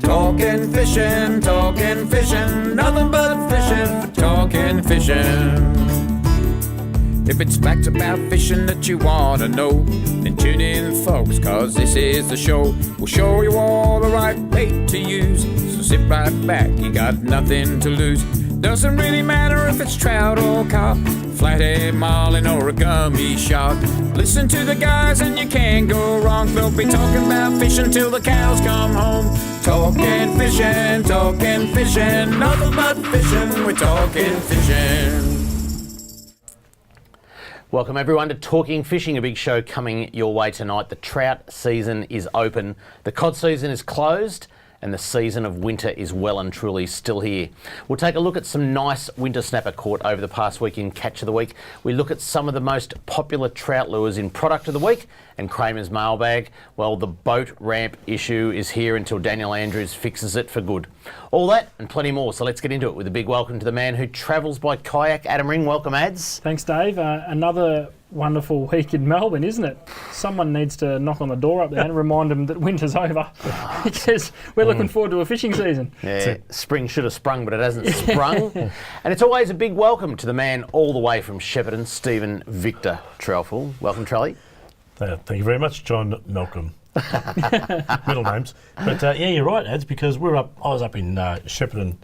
Talking fishing, nothing but fishing, talking fishing. If it's facts about fishing that you want to know, then tune in, folks, cause this is the show. We'll show you all the right bait to use, so sit right back, you got nothing to lose. Doesn't really matter if it's trout or carp, flathead, marlin or a gummy shark. Listen to the guys and you can't go wrong. They'll be talking about fishing till the cows come home. Talking fishing, nothing but fishing, we're talking fishing. Welcome everyone to Talking Fishing, a big show coming your way tonight. The trout season is open, the cod season is closed, and the season of winter is well and truly still here. We'll take a look at some nice winter snapper caught over the past week in Catch of the Week. We look at some of the most popular trout lures in Product of the Week, and Kramer's mailbag. Well, the boat ramp issue is here until Daniel Andrews fixes it for good. All that and plenty more, so let's get into it with a big welcome to the man who travels by kayak, Adam Ring. Welcome, Ads. Thanks, Dave. Another wonderful week in Melbourne, isn't it? Someone needs to knock on the door up there and remind them that winter's over because we're looking forward to a fishing season. Yeah, spring should have sprung, but it hasn't sprung. And it's always a big welcome to the man all the way from Shepparton, Stephen Victor Trelful. Welcome, Trelly. Thank you very much, John Malcolm. Middle names. But yeah, you're right, Ads, because I was up in Shepparton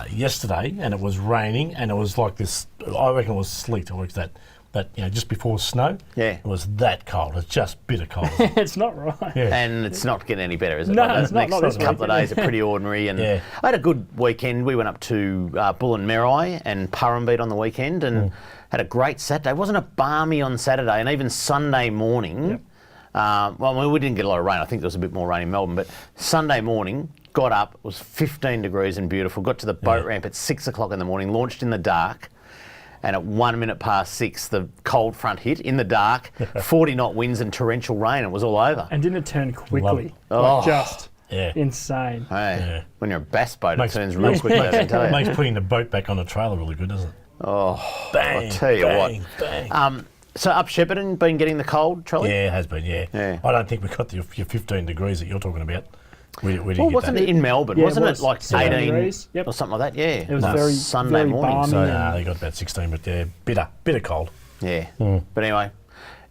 yesterday and it was raining and it was like this, I reckon it was sleet or that. But you know, just before snow, it was that cold. It's just bitter cold. It's not right. Yeah. And it's not getting any better, is it? No, like it's not. Next couple of days are pretty ordinary. And I had a good weekend. We went up to Bullen-Merri and Purrumbete on the weekend and had a great Saturday. It wasn't a balmy on Saturday, and even Sunday morning. Well, we didn't get a lot of rain. I think there was a bit more rain in Melbourne. But Sunday morning, got up, it was 15 degrees and beautiful. Got to the boat ramp at 6 o'clock in the morning, launched in the dark. And at 1 minute past 6, the cold front hit in the dark, 40 knot winds and torrential rain. It was all over. And didn't it turn quickly? Just insane. Hey, when you're a bass boat, it turns real quickly, I can tell you. It makes putting the boat back on the trailer really good, doesn't it? Oh, bang, I'll tell you bang, what. Bang. So up Shepparton, been getting the cold, Trolley? Yeah, it has been, yeah. I don't think we got your 15 degrees that you're talking about. We didn't get wasn't that. it in Melbourne? Wasn't it like 18 degrees? or something like that? Yeah. It was very Sunday very morning. balmy. So they got about 16, but bitter cold. Yeah. But anyway,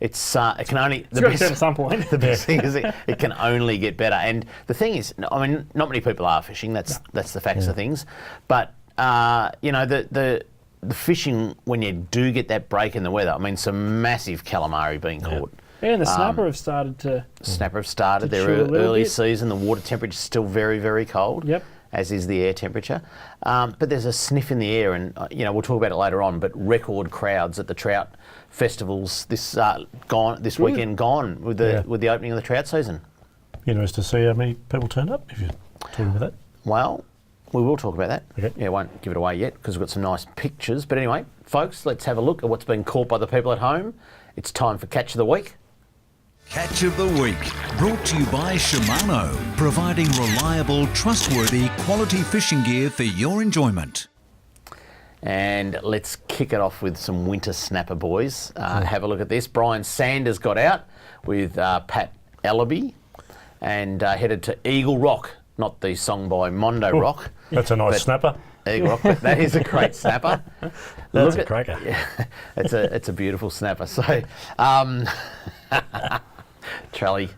it can only at some point. The best thing is it can only get better. And the thing is, I mean, not many people are fishing. That's the facts of things. But you know, the fishing when you do get that break in the weather. I mean, some massive calamari being caught. Yeah, and the snapper have started to... Snapper have started their chew a little early bit. season. The water temperature is still very, very cold, as is the air temperature. But there's a sniff in the air, and you know, we'll talk about it later on, but record crowds at the trout festivals this weekend gone with the opening of the trout season. Interesting to see how many people turned up, if you're talking about that. Well, we will talk about that. Okay. Yeah, won't give it away yet because we've got some nice pictures. But anyway, folks, let's have a look at what's been caught by the people at home. It's time for Catch of the Week. Catch of the Week, brought to you by Shimano, providing reliable, trustworthy, quality fishing gear for your enjoyment. And let's kick it off with some winter snapper, boys. Have a look at this. Brian Sanders got out with Pat Ellaby and headed to Eagle Rock, not the song by Mondo Rock. That's a nice snapper. Eagle Rock, but that is a great snapper. That's a cracker. Yeah, it's a beautiful snapper. So, Charlie,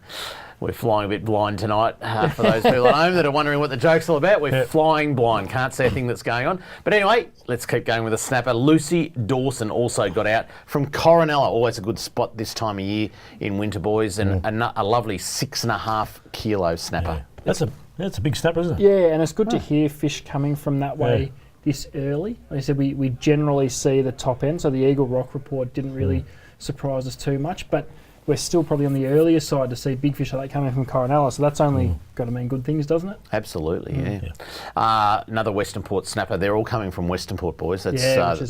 we're flying a bit blind tonight. For those people at home that are wondering what the joke's all about, we're flying blind. Can't see a thing that's going on. But anyway, let's keep going with the snapper. Lucy Dawson also got out from Coronella. Always a good spot this time of year in winter, boys, and a lovely 6.5 kilo snapper. Yeah. That's a big snapper, isn't it? Yeah, and it's good to hear fish coming from that way this early. Like I said, we generally see the top end, so the Eagle Rock report didn't really surprise us too much, but we're still probably on the earlier side to see big fish like that coming from Coronella, so that's only got to mean good things, doesn't it? Absolutely, another Western Port snapper. They're all coming from Western Port, boys. That's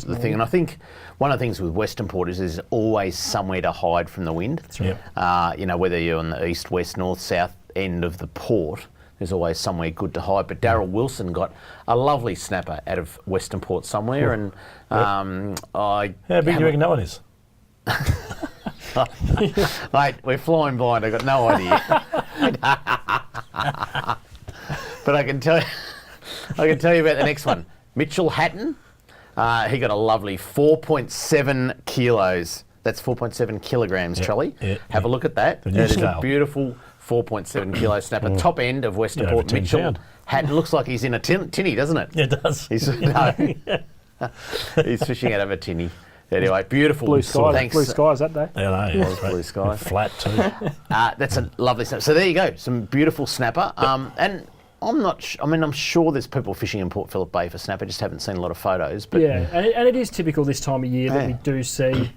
the thing. And I think one of the things with Western Port is there's always somewhere to hide from the wind. That's right. You know, whether you're on the east, west, north, south end of the port, there's always somewhere good to hide. But Darryl Wilson got a lovely snapper out of Western Port somewhere, and how big do you reckon that one is? Mate, we're flying blind. I've got no idea. But I can tell you about the next one. Mitchell Hatton. He got a lovely 4.7 kilos. That's 4.7 kilograms, Charlie. Have a look at that. The new That is a scale. beautul 4.7 kilo snapper. Top end of Western Yeah, Port. over 10 Mitchell pound. Hatton looks like he's in a tinny, doesn't it? It does. He's, he's fishing out of a tinny. Anyway, beautiful. Blue skies, Thanks. blue skies that day. Yeah, no, it's Blue skies. flat too. That's a lovely snapper. So there you go, some beautiful snapper. And I'm sure there's people fishing in Port Phillip Bay for snapper. Just haven't seen a lot of photos. But Yeah, and it is typical this time of year that Yeah. we do see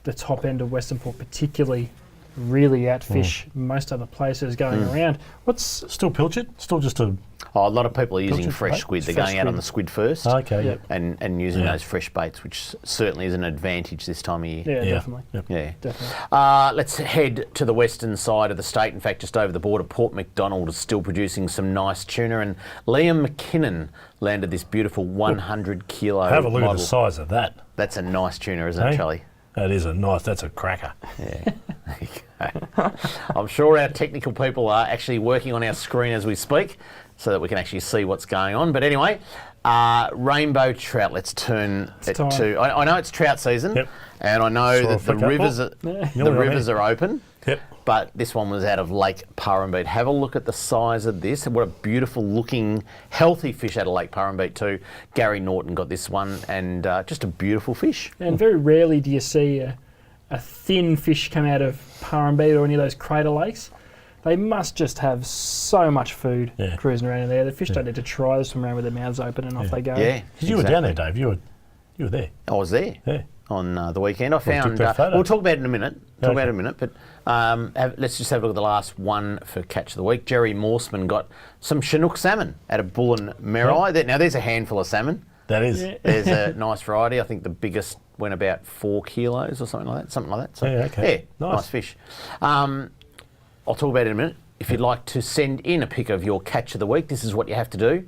the top end of Western Port particularly really outfish most other places going around. What's Still pilchard? Still just a... a lot of people are using Pilchard fresh bait? squid. They're Fresh going out on squid. the squid first. Okay, Yeah. yep. And using Yeah. those fresh baits, which certainly is an advantage this time of year. yeah, Yeah. definitely. Yep. Yeah. Definitely. Let's head to the western side of the state. In fact, just over the border, Port MacDonald is still producing some nice tuna, and Liam McKinnon landed this beautiful 100 kilo Have a look model. at the size of that. That's a nice tuna, isn't it, Hey? Charlie? That is that's a cracker. Yeah. There you go. I'm sure our technical people are actually working on our screen as we speak so that we can actually see what's going on. But anyway, rainbow trout. Let's turn it time. to... I know it's trout season, Yep. and I know Saw a that the flick up. rivers, You know the what I rivers mean. are open. Yep. But this one was out of Lake Purrumbete. Have a look at the size of this. What a beautiful looking, healthy fish out of Lake Purrumbete too. Gary Norton got this one, and just a beautiful fish. And very rarely do you see a thin fish come out of Purrumbete or any of those crater lakes. They must just have so much food Yeah. cruising around in there. The fish don't need to try. They swim around with their mouths open and off they go. Yeah, 'Cause you were down there, Dave. You were there. I was there. Yeah. On the weekend. I took found, that photo. we'll talk about it in a minute, Okay. but let's just have a look at the last one for Catch of the Week. Jerry Morseman got some Chinook salmon out of Bullen Merri. Now there's a handful of salmon. That is. Yeah. There's a nice variety. I think the biggest went about 4 kilos or something like that. So, Yeah, okay. Yeah, Nice. nice fish. I'll talk about it in a minute. If you'd like to send in a pic of your Catch of the Week, this is what you have to do.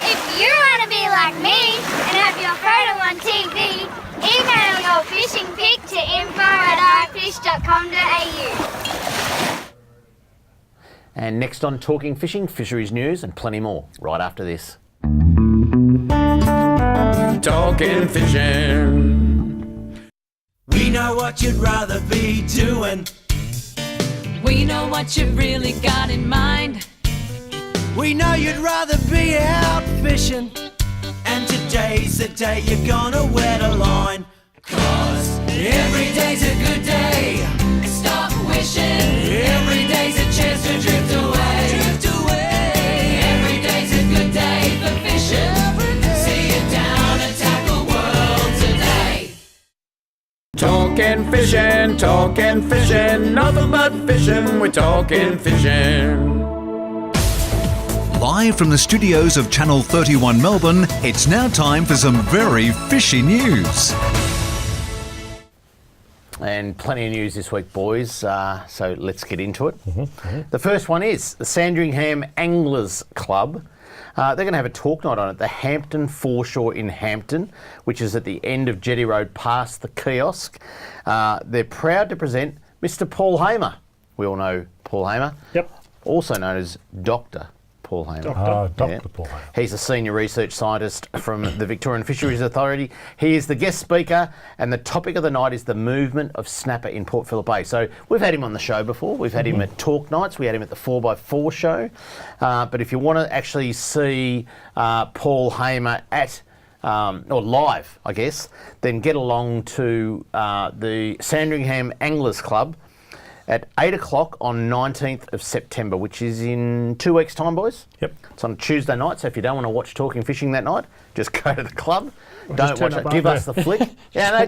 If you want to be like me and have your photo on TV, email your fishing pic to info@ifish.com.au. And next on Talking Fishing, fisheries news and plenty more right after this. Talking fishing. We know what you'd rather be doing. We know what you've really got in mind. We know you'd rather be out fishing. And today's the day you're gonna wet a line. 'Cause every day's a good day. Stop wishing. Every day's a chance to drift away. Drift away. Every day's a good day for fishing. See it down and tackle world today. Talking fishing, nothing but fishing. We're talking fishing. Live from the studios of Channel 31 Melbourne, it's now time for some very fishy news. And plenty of news this week, boys, so let's get into it. The first one is the Sandringham Anglers Club. They're going to have a talk night on it, the Hampton Foreshore in Hampton, which is at the end of Jetty Road past the kiosk. They're proud to present Mr. Paul Hamer. We all know Paul Hamer. Yep. Also known as Dr. Paul Hamer. Dr. Paul Hamer. He's a senior research scientist from the Victorian Fisheries Authority. He is the guest speaker, and the topic of the night is the movement of snapper in Port Phillip Bay. So we've had him on the show before. We've had him at talk nights. We had him at the 4x4 show. But if you want to actually see Paul Hamer at or live, I guess, then get along to the Sandringham Anglers Club at 8 o'clock on 19th of September, which is in 2 weeks' time, boys. Yep. It's on a Tuesday night, so if you don't want to watch Talking Fishing that night, just go to the club. just Don't turn watch up it. Give after. us the flick.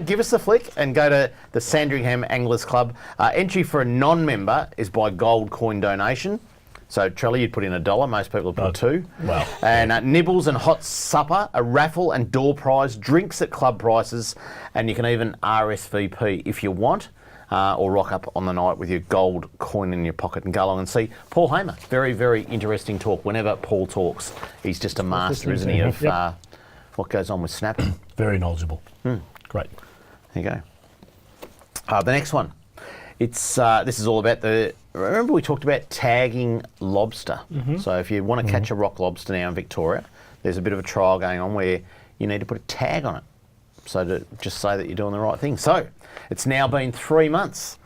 Give us the flick and go to the Sandringham Anglers Club. Entry for a non-member is by gold coin donation. So, Trelly, you'd put in $1. Most people would put $2. Wow. And nibbles and hot supper, a raffle and door prize, drinks at club prices, and you can even RSVP if you want. Or rock up on the night with your gold coin in your pocket and go along and see Paul Hamer. Very, very interesting talk. Whenever Paul talks, he's just a master, isn't he, of Yep. what goes on with snapping. Very knowledgeable. Great. There you go. The next one. It's this is all about the remember we talked about tagging lobster. So if you want to catch a rock lobster now in Victoria, there's a bit of a trial going on where you need to put a tag on it. So to just say that you're doing the right thing. So it's now been 3 months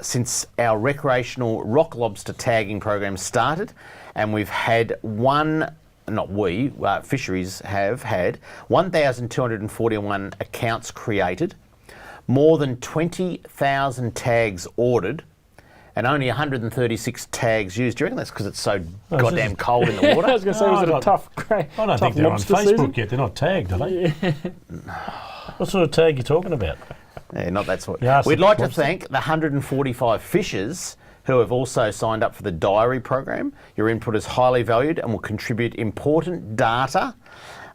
since our recreational rock lobster tagging program started, and we've had fisheries have had 1,241 accounts created, more than 20,000 tags ordered, and only 136 tags used. Do you reckon that's because it's so goddamn cold in the water? I was going to say, was it a tough I don't think they're on Facebook season? yet. They're not tagged, are they? What sort of tag are you talking about? Yeah, not that sort. Yeah, We'd like to thank the 145 fishers who have also signed up for the diary program. Your input is highly valued and will contribute important data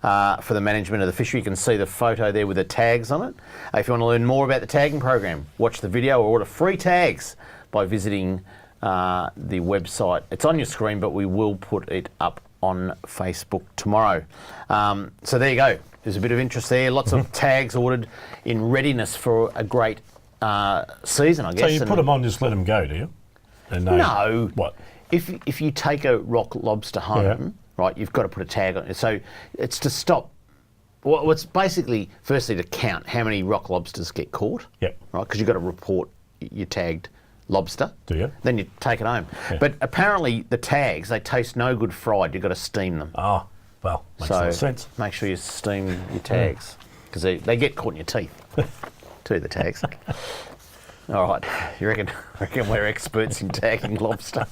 for the management of the fishery. You can see the photo there with the tags on it. If you want to learn more about the tagging program, watch the video or order free tags by visiting the website. It's on your screen, but we will put it up on Facebook tomorrow. So there you go. There's a bit of interest there. Lots of tags ordered in readiness for a great season, I guess. So you put them on, just let them go, do you? And No. What? If you take a rock lobster home, right, you've got to put a tag on it. So it's to stop. Well, it's basically, firstly, to count how many rock lobsters get caught. Yep. Right, because you've got to report your tagged lobster. Do you? Then you take it home. Yeah. But apparently the tags, they taste no good fried. You've got to steam them. Oh, well, makes a lot So of sense. make sure you steam your tags because they get caught in your teeth. Too, the tags. All right, you reckon we're experts in tagging lobster?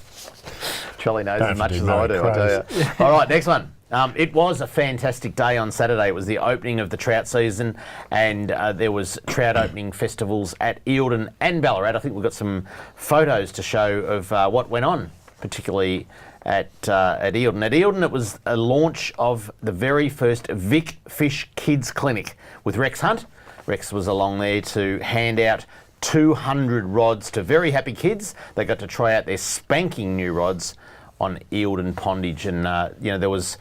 Charlie knows as much as I do, I tell you. All right, next one. It was a fantastic day on Saturday. It was the opening of the trout season, and there was trout opening festivals at Eildon and Ballarat. I think we've got some photos to show of what went on, particularly at Eildon. At Eildon, it was a launch of the very first Vic Fish Kids Clinic with Rex Hunt. Rex was along there to hand out 200 rods to very happy kids. They got to try out their spanking new rods on Eildon Pondage, and there was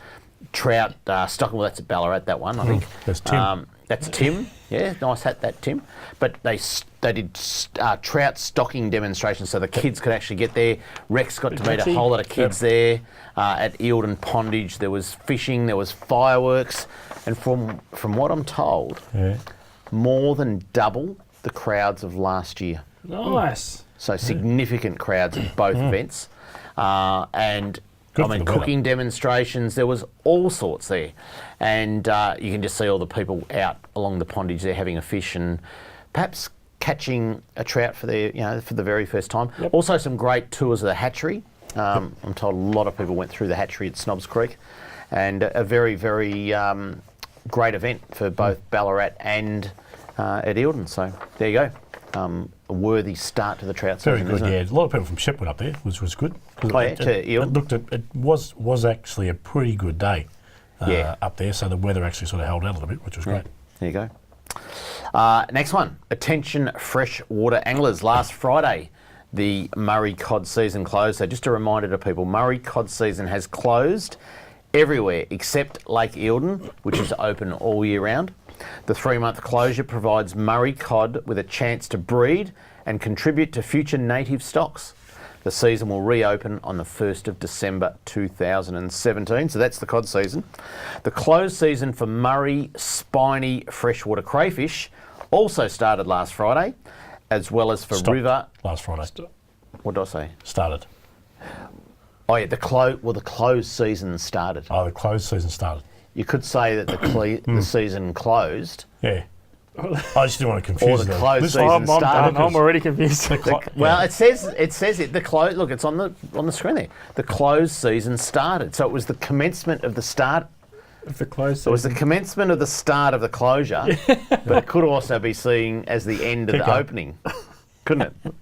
trout stocking. Well, that's at Ballarat, that one, I think. That's Tim. That's Tim. Yeah, nice hat, that Tim. But they did trout stocking demonstrations, so the kids could actually get there. Rex got to meet a whole lot of kids there at Eildon Pondage. There was fishing, there was fireworks, and from what I'm told, more than double the crowds of last year. Nice. So significant crowds at both events. And Good I mean, for the weather. cooking demonstrations, there was all sorts there. And you can just see all the people out along the pondage there having a fish and perhaps catching a trout for for the very first time. Yep. Also some great tours of the hatchery. I'm told a lot of people went through the hatchery at Snobs Creek, and a very, very great event for both Ballarat and at Eildon. So there you go. A worthy start to the trout season. Very good, isn't yeah. it? A lot of people from Shep went up there, which was good. Oh, yeah, to Eildon. It was actually a pretty good day up there, so the weather actually sort of held out a little bit, which was great. There you go. Next one. Attention freshwater anglers. Last Friday, the Murray cod season closed. So just a reminder to people, Murray cod season has closed everywhere except Lake Eildon, which is open all year round. The 3-month closure provides Murray cod with a chance to breed and contribute to future native stocks. The season will reopen on the 1st of December 2017, so that's the cod season. The closed season for Murray spiny freshwater crayfish also started last Friday, as well as for river... Last Friday. What did I say? Started. Oh yeah, the closed season started. Oh, the closed season started. You could say that the season closed. Yeah. I just didn't want to confuse Or the them. closed Listen, season started. I'm already confused. Well, it says it. The close. Look, it's on the screen there. The closed season started, so it was the commencement of the start. The closed It was season. the commencement of the start of the closure, but it could also be seen as the end of the going. opening, couldn't it?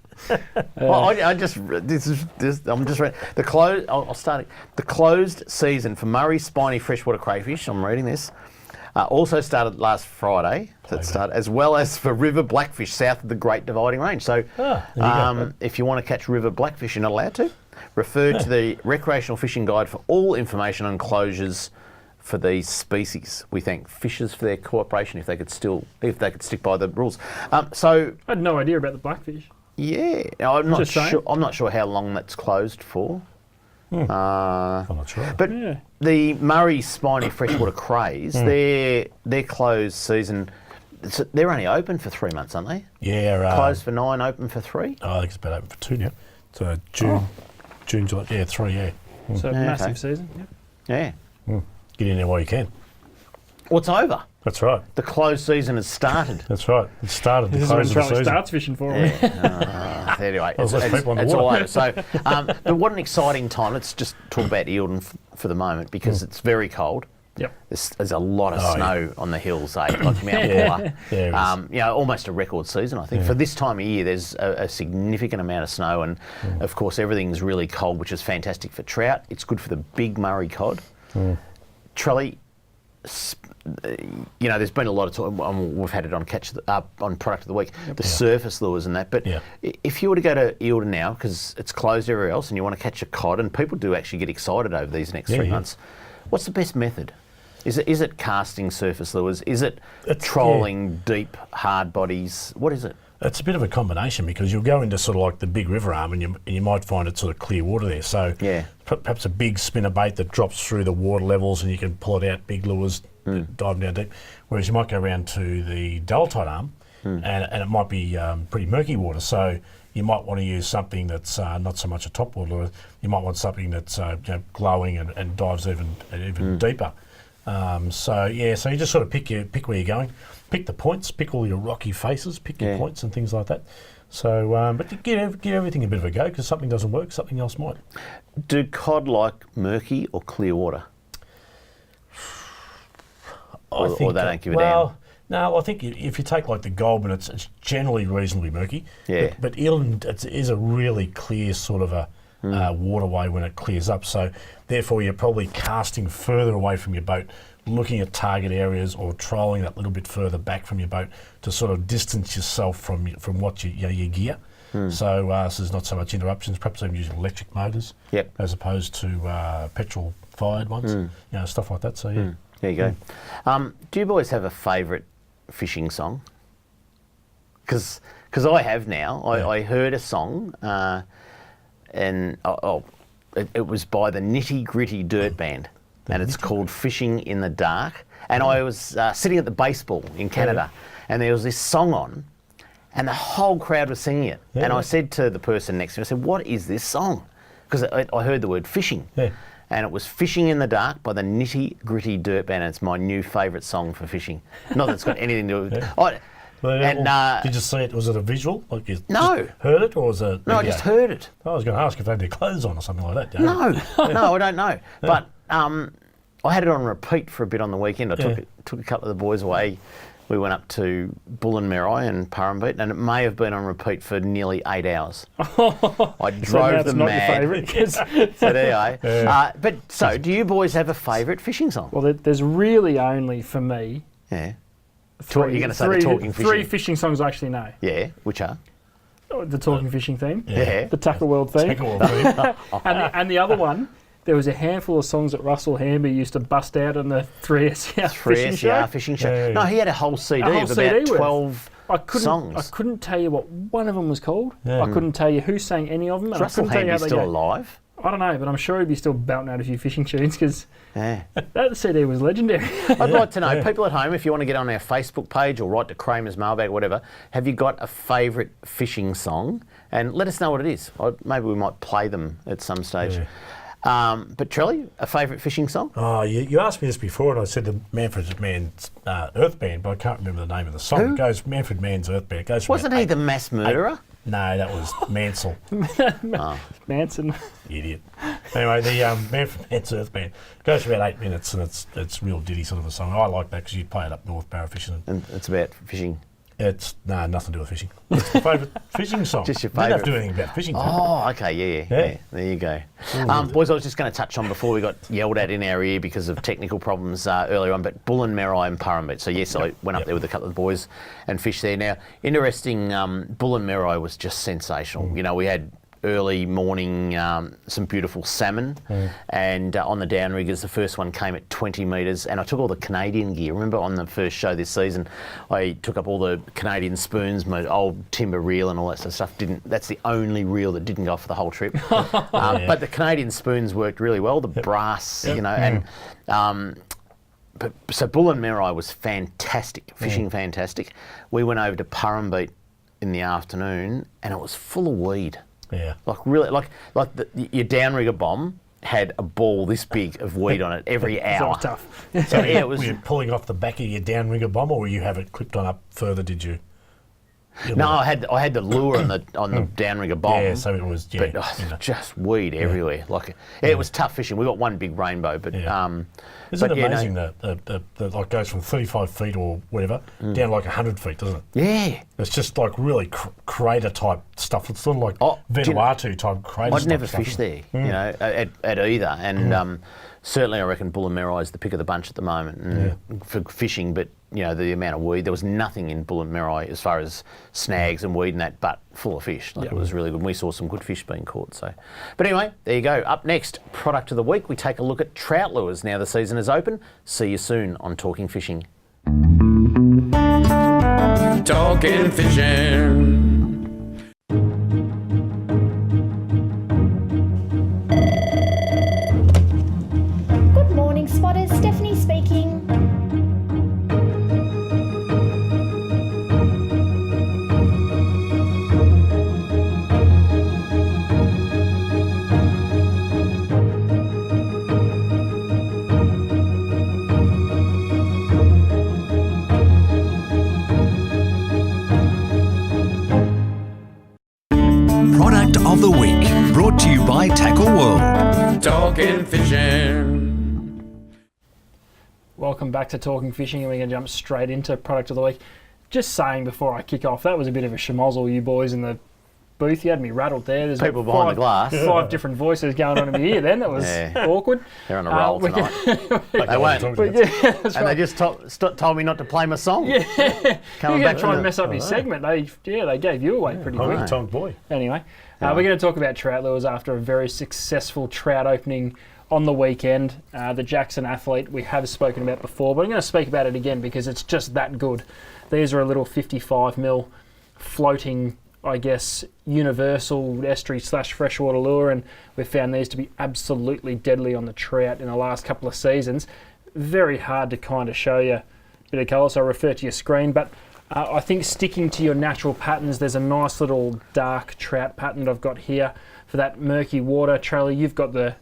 Well, I'm just reading the close. I'll start it. The closed season for Murray spiny freshwater crayfish. I'm reading this. Also started last Friday, as well as for river blackfish south of the Great Dividing Range. So, if you want to catch river blackfish, you're not allowed to. Refer to the Recreational Fishing Guide for all information on closures for these species. We thank fishers for their cooperation if they could stick by the rules. I had no idea about the blackfish. Yeah, I'm not Just saying. sure. I'm not sure how long that's closed for. I'm not sure. But Yeah. the Murray Spiny Freshwater Crays, their closed season, they're only open for 3 months, aren't they? Yeah. Closed for 9, open for 3. I think it's about open for 2 now. So June, July, 3, yeah. So Yeah, massive okay. season. Yeah. Get in there while you can. What's over? That's right. The closed season has started. That's right. It started This the is when close of the Charlie season. starts fishing for me. Anyway, There's less people on the it's all water. over. So, but what an exciting time. Let's just talk about Eildon for the moment because it's very cold. Yep. There's a lot of snow on the hills, like Mount Buller. There it is. Almost a record season, I think. For this time of year, there's a significant amount of snow, and of course, everything's really cold, which is fantastic for trout. It's good for the big Murray cod. Trelly, there's been a lot of talk. We've had it on on product of the week, the surface lures and that. But if you were to go to Eildon now, because it's closed everywhere else, and you want to catch a cod, and people do actually get excited over these next 3 months, what's the best method? Is it casting surface lures? Is it trolling deep hard bodies? What is it? It's a bit of a combination because you'll go into sort of like the big river arm and you might find it sort of clear water there. So perhaps a big spinner bait that drops through the water levels and you can pull it out, big lures, dive down deep. Whereas you might go around to the dull tide arm and it might be pretty murky water. So you might want to use something that's not so much a top water lure. You might want something that's glowing and dives even deeper. So you just sort of pick where you're going, pick the points, pick all your rocky faces, pick your points and things like that. So, but give everything a bit of a go because something doesn't work, something else might. Do cod like murky or clear water? Or they don't give a damn? No, I think if you take like the Goulburn, it's generally reasonably murky. Yeah. But Eildon is a really clear sort of a waterway when it clears up. So therefore you're probably casting further away from your boat, looking at target areas or trolling that little bit further back from your boat to sort of distance yourself from what your gear. So there's not so much interruptions, perhaps even using electric motors as opposed to petrol fired ones, stuff like that. So There you go. Do you boys have a favourite fishing song? Because I have now. I heard a song and it was by the Nitty Gritty Dirt Band, and it's called Fishing in the Dark. And I was sitting at the baseball in Canada, and there was this song on, and the whole crowd was singing it. And I said to the person next to me, I said, "What is this song?" Because I heard the word fishing. And it was Fishing in the Dark by the Nitty Gritty Dirt Band, and it's my new favourite song for fishing. Not that it's got anything to do with did you see it? Was it a visual? Like you No. just heard it, or was it? No, I just heard it. I was going to ask if they had their clothes on or something like that. No, I don't know. But I had it on repeat for a bit on the weekend. I took a couple of the boys away. We went up to Bullen-Merri and Purrumbete, and it may have been on repeat for nearly 8 hours. I drove them mad. Your favourite, So there you go. Do you boys have a favourite fishing song? Well, there's really only for me. Yeah. You're going to say the talking fishing? 3 fishing songs I actually know. Yeah, which are? The talking fishing theme. Yeah. The Tackle World theme. And the other one, there was a handful of songs that Russell Hamby used to bust out on the 3SR fishing show. No, he had a whole CD of about 12 songs. I couldn't tell you what one of them was called. I couldn't tell you who sang any of them. Is Russell Hamby still alive? I don't know, but I'm sure he'd be still belting out a few fishing tunes because that CD was legendary. I'd like to know, people at home, if you want to get on our Facebook page or write to Kramer's mailbag or whatever, have you got a favourite fishing song? And let us know what it is. Maybe we might play them at some stage. But Trelly, a favourite fishing song? Oh, you asked me this before, and I said the Manfred Mann's Earth Band, but I can't remember the name of the song. Who? It goes Manfred Mann's Earth Band. It goes from Wasn't he the mass murderer? No, that was Mansell. Manson. Idiot. Anyway, the Manfred Mann's Earth Band goes for about 8 minutes, and it's real ditty sort of a song. I like that because you play it up north parafishing. And it's about fishing. It's nothing to do with fishing. It's my favourite fishing song. Just your Don't have favourite. to do anything about fishing. Oh, okay, yeah. There you go. Boys, I was just going to touch on before we got yelled at in our ear because of technical problems earlier on, but Bullen-Merri and Purrumbete. So yes, I went up there with a couple of the boys and fished there. Now, interesting, Bullen-Merri was just sensational. You know, we had early morning some beautiful salmon, and on the downriggers, the first one came at 20 metres, and I took all the Canadian gear. Remember on the first show this season, I took up all the Canadian spoons, my old timber reel and all that sort of stuff. That's the only reel that didn't go for the whole trip. But the Canadian spoons worked really well, the brass, and so Bull and Mirai was fantastic, fishing fantastic. We went over to Purrumbete in the afternoon, and it was full of weed. Yeah. Like really, your downrigger bomb had a ball this big of weed on it every hour. It's tough. So yeah, it was. Were you pulling off the back of your downrigger bomb, or were you have it clipped on up further? Did you? No, I had the lure on the downrigger bomb. Yeah, so it was. Yeah, but just weed everywhere. Like it was tough fishing. We got one big rainbow, but Isn't it amazing that like goes from 35 feet or whatever down like 100 feet, doesn't it? Yeah. It's just like really crater type stuff. It's sort of like Vanuatu type crater. I'd never fished there, at either, and certainly I reckon Bull and Mirai is the pick of the bunch at the moment for fishing. But the amount of weed, there was nothing in Bull and Mirai as far as snags and weed and that, but full of fish. It was really good. And we saw some good fish being caught. So, but anyway, there you go. Up next, product of the week, we take a look at trout lures. Now the season is open. See you soon on Talking Fishing. Talking fishing. Good morning, spotters. Stephanie speaking. Product of the week, brought to you by Tackle World. Talking fishing. Welcome back to Talking Fishing, and we're going to jump straight into product of the week. Just saying before I kick off, that was a bit of a schmozzle, you boys in the booth. You had me rattled there. There's People behind the glass. 5 different voices going on in my ear then. That was awkward. They're on a roll tonight. They won't. And they just told me not to play my song. Yeah. Coming You're going back to try and to mess up your segment. They gave you away pretty quick. Tongue boy. Anyway, we're going to talk about trout lures after a very successful trout opening on the weekend. The Jackson Athlete we have spoken about before, but I'm going to speak about it again because it's just that good. These are a little 55mm floating, I guess, universal estuary / freshwater lure, and we've found these to be absolutely deadly on the trout in the last couple of seasons. Very hard to kind of show you a bit of colour, so I'll refer to your screen, but I think sticking to your natural patterns, there's a nice little dark trout pattern that I've got here for that murky water. Charlie, you've got the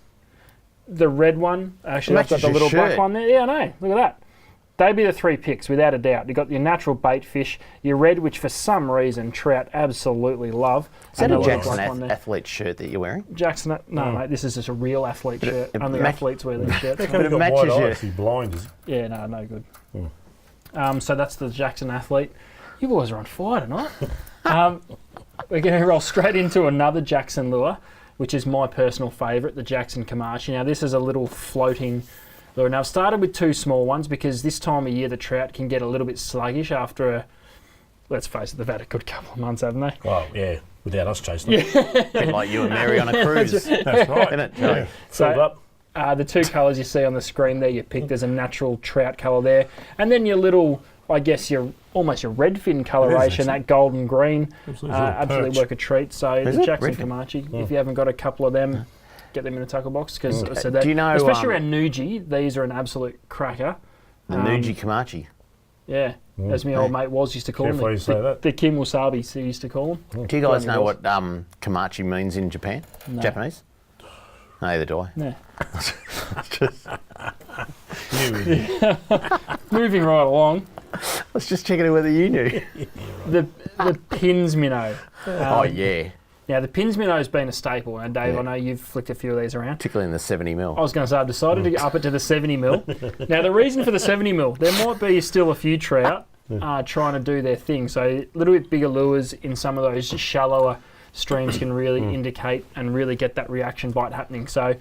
red one. Actually, I've got the little black one there. Yeah, I know. Look at that. They'd be the 3 picks, without a doubt. You've got your natural bait fish, your red, which for some reason trout absolutely love. Is that a Jackson Athlete shirt that you're wearing? Jackson, no, mate, this is just a real athlete shirt. Only athletes wear these shirts. But it matches you. Blind, is it? Yeah, no good. So that's the Jackson Athlete. You boys are on fire tonight. We're going to roll straight into another Jackson lure, which is my personal favourite, the Jackson Kamachi. Now, this is a little floating lure. Now, I've started with 2 small ones because this time of year the trout can get a little bit sluggish after let's face it, they've had a good couple of months, haven't they? Well, yeah, without us chasing them. A bit like you and Mary on a cruise. That's right. Isn't it? Yeah. So, filled up. The 2 colours you see on the screen there, you pick, there's a natural trout colour there. And then your little, I guess, almost your redfin coloration, that golden green. Absolutely work a treat. So the Jackson Kamachi, if you haven't got a couple of them, get them in the tackle box. Because Do you know, especially around Nuji, these are an absolute cracker. The Nuji Kamachi. Yeah, as my old mate used to call them. Careful you say that. The Kim Wasabi, he used to call them. Do you guys know what Kamachi means in Japan? No. Japanese? Neither do I. No. Just Moving right along. I was just checking whether you knew. The pins minnow. Oh, yeah. Now, the pins minnow's been a staple. And Dave, I know you've flicked a few of these around. Particularly in the 70 mil. I was going to say, I've decided to up it to the 70 mil. Now, the reason for the 70 mil, there might be still a few trout trying to do their thing. So a little bit bigger lures in some of those shallower streams can really indicate and really get that reaction bite happening. So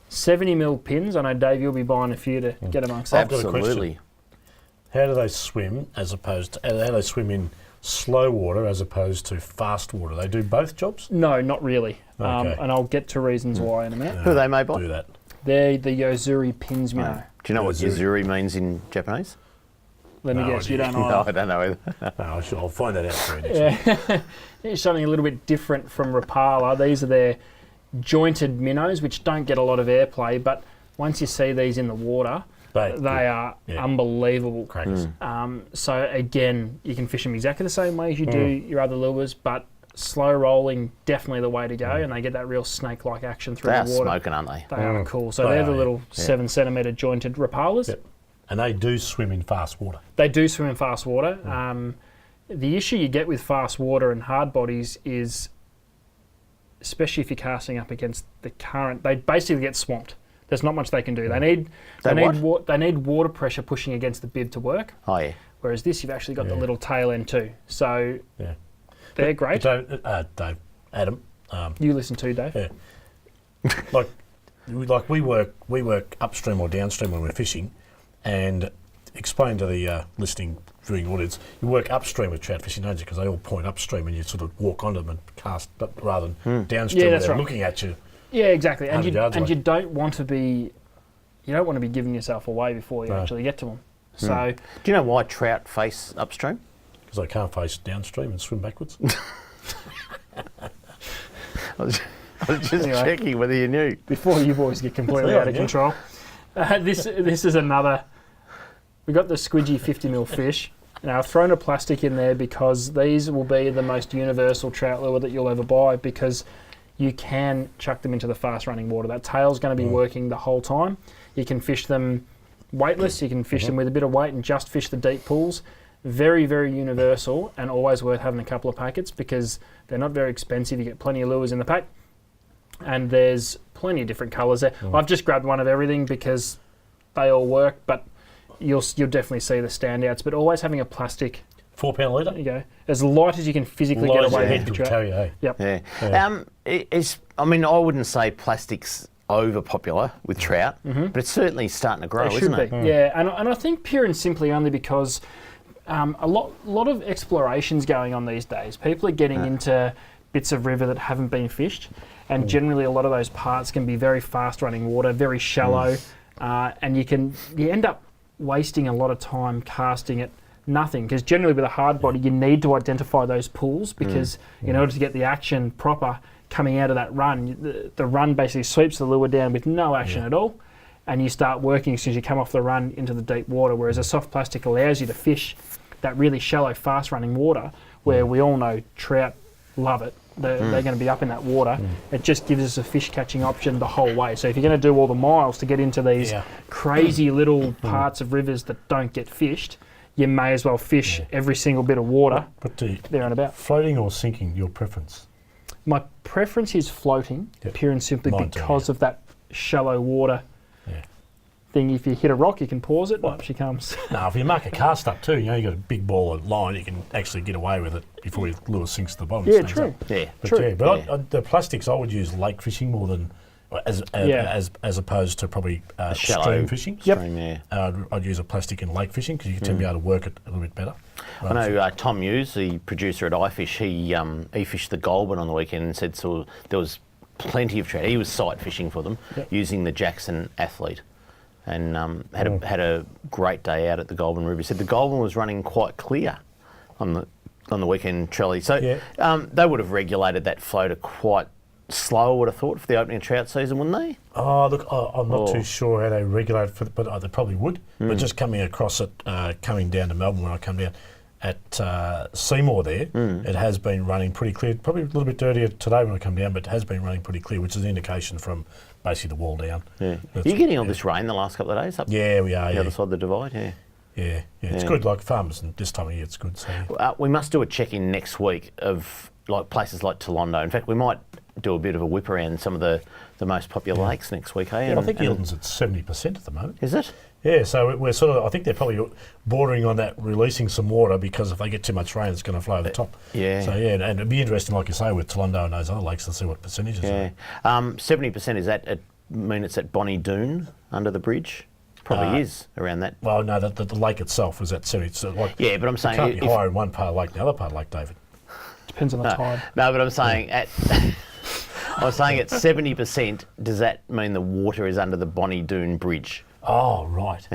70 mil pins, I know Dave, you'll be buying a few to get amongst that. Absolutely. How do they swim as opposed to, how do they swim in slow water as opposed to fast water? They do both jobs? No, not really. Okay. And I'll get to reasons why in a minute. Who are they made by? Do that. They're the Yozuri pins minnow. Do you know what Yozuri means in Japanese? Let me No guess, you idea. don't No, either. I don't know either. No, I'll find that out for you next week. Yeah. It's something a little bit different from Rapala. These are their jointed minnows, which don't get a lot of airplay, but once you see these in the water, they are unbelievable. Crackers. So again, you can fish them exactly the same way as you do your other lures, but slow rolling, definitely the way to go, and they get that real snake-like action through They are the water. smoking, aren't they? They are cool. So They they're the are, little 7 centimetre jointed Rapalas. Yep. And they do swim in fast water. They do swim in fast water. The issue you get with fast water and hard bodies is, especially if you're casting up against the current, they basically get swamped. There's not much they can do. They need water pressure pushing against the bib to work. Oh, yeah. Whereas this, you've actually got the little tail end too. So Yeah. they're great. Dave, Adam. You listen to Dave. Yeah. like we work upstream or downstream when we're fishing, and explain to the listening viewing audience, you work upstream with trout fishing, don't you? Because they all point upstream, and you sort of walk onto them and cast, rather than downstream. Yeah, where that's they're right. looking at you. Yeah, exactly. And 100 yards away. you don't want to be giving yourself away before you actually get to them. So Do you know why trout face upstream? Because they can't face downstream and swim backwards. I was just checking whether you knew. before you boys get completely Yeah, out of yeah. control, this is another. We got the squidgy 50mm fish. Now I've thrown a plastic in there because these will be the most universal trout lure that you'll ever buy, because you can chuck them into the fast running water. That tail's going to be working the whole time. You can fish them weightless, you can fish them with a bit of weight and just fish the deep pools. Very, very universal, and always worth having a couple of packets because they're not very expensive. You get plenty of lures in the pack, and there's plenty of different colours there. I've just grabbed one of everything because they all work, but you'll definitely see the standouts. But always having a plastic, £4 litre. there you go, as light as you can physically Light get as your away head with the could trout. carry you, hey? Yep. I wouldn't say plastic's over popular with trout, but it's certainly starting to grow, They isn't should it? be, yeah. And I think pure and simply only because a lot of exploration's going on these days. People are getting into bits of river that haven't been fished, and generally a lot of those parts can be very fast running water, very shallow, and you end up wasting a lot of time casting at nothing, because generally with a hard body you need to identify those pools, because in order to get the action proper coming out of that run, the run basically sweeps the lure down with no action at all, and you start working as soon as you come off the run into the deep water, whereas a soft plastic allows you to fish that really shallow fast running water where we all know trout love it. They're going to be up in that water. It just gives us a fish catching option the whole way. So if you're going to do all the miles to get into these crazy little parts of rivers that don't get fished, you may as well fish every single bit of water But there and about. floating or sinking, your preference? My preference is floating, pure and simply Mine too, because of that shallow water thing. If you hit a rock, you can pause it, up she comes. No, if you mark a cast up too, you got a big ball of line, you can actually get away with it before your lure sinks to the bottom. Yeah, It stays true. up. Yeah. But True. the plastics I would use lake fishing more than as opposed to probably shallow stream fishing. Yep. Stream, yeah. I'd use a plastic in lake fishing because you tend to be able to work it a little bit better. I know Tom Hughes, the producer at iFish, he fished the Goulburn on the weekend and said there was plenty of trout. He was sight fishing for them using the Jackson Athlete, and had a great day out at the Goulburn River. He said the Goulburn was running quite clear on the weekend trolley. So they would have regulated that floater quite slow, I would have thought, for the opening trout season, wouldn't they? Oh, look, I'm not too sure how they regulate it, but they probably would. But just coming across it, coming down to Melbourne when I come down, at Seymour there, it has been running pretty clear. Probably a little bit dirtier today when I come down, but it has been running pretty clear, which is an indication from basically the wall down. Yeah. Are you getting all this rain the last couple of days up Yeah, we are. the Yeah, other side of the divide? yeah. It's good. Like farmers, and this time of year, it's good. So We must do a check-in next week of like places like Tolondo. In fact, we might do a bit of a whip around some of the most popular lakes next week, eh? I think Hilton's at 70% at the moment. Is it? Yeah, so we're sort of. I think they're probably bordering on that, releasing some water, because if they get too much rain, it's going to flow over the top. Yeah. So and it'd be interesting, like you say, with Tolondo and those other lakes, to see what percentages. Yeah. 70% is that mean it's at Bonnie Doon under the bridge? Probably is around that. Well, no, the lake itself is at 70. So like, Yeah, but I'm you saying can't be higher in one part of the lake than the other part of the lake, David. Depends on the tide. No, but I'm saying at. I was saying at 70%. Does that mean the water is under the Bonnie Doon Bridge? Oh, right.